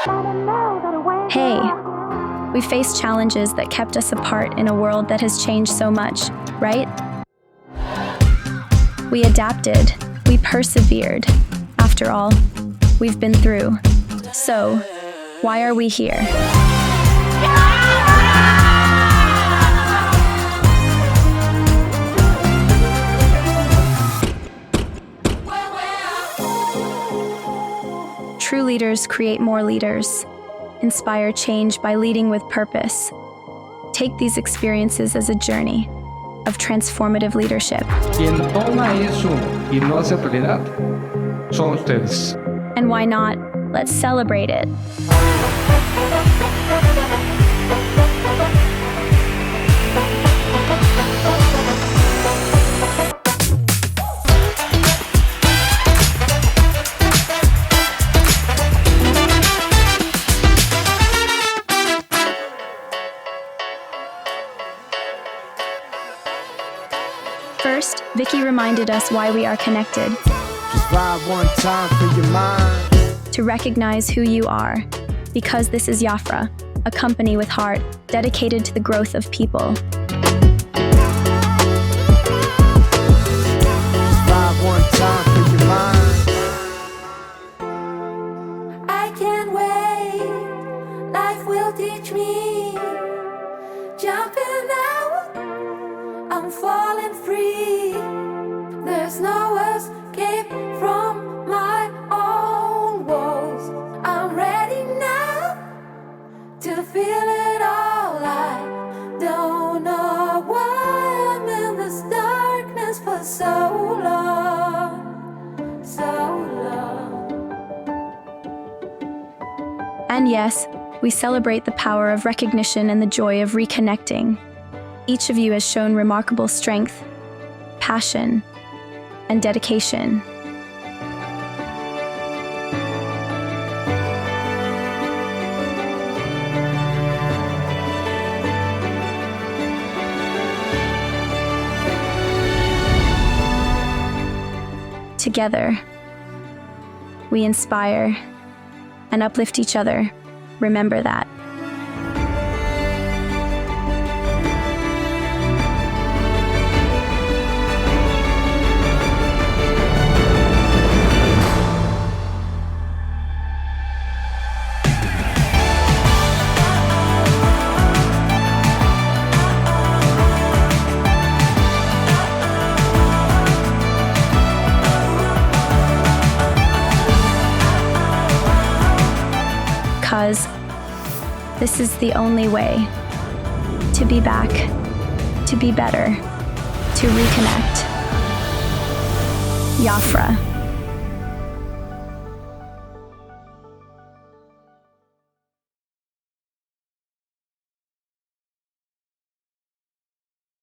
Hey, we faced challenges that kept us apart in a world that has changed so much, right? We adapted, we persevered. After all, we've been through. So, why are we here? True leaders create more leaders. Inspire change by leading with purpose. Take these experiences as a journey of transformative leadership. Quien toma eso y lo hace realidad son ustedes. And why not? Let's celebrate it. First, Vicky reminded us why we are connected. Just vibe one time for your mind. To recognize who you are, because this is JAFRA, a company with heart dedicated to the growth of people. Just vibe one time for your mind. I can't wait, life will teach me. Jumping out, I'm falling free. There's no escape from my own walls. I'm ready now to feel it all. I don't know why I'm in this darkness for so long, so long. And yes, we celebrate the power of recognition and the joy of reconnecting. Each of you has shown remarkable strength, passion, and dedication. Together, we inspire and uplift each other. Remember that. Because this is the only way to be back, to be better, to reconnect. JAFRA.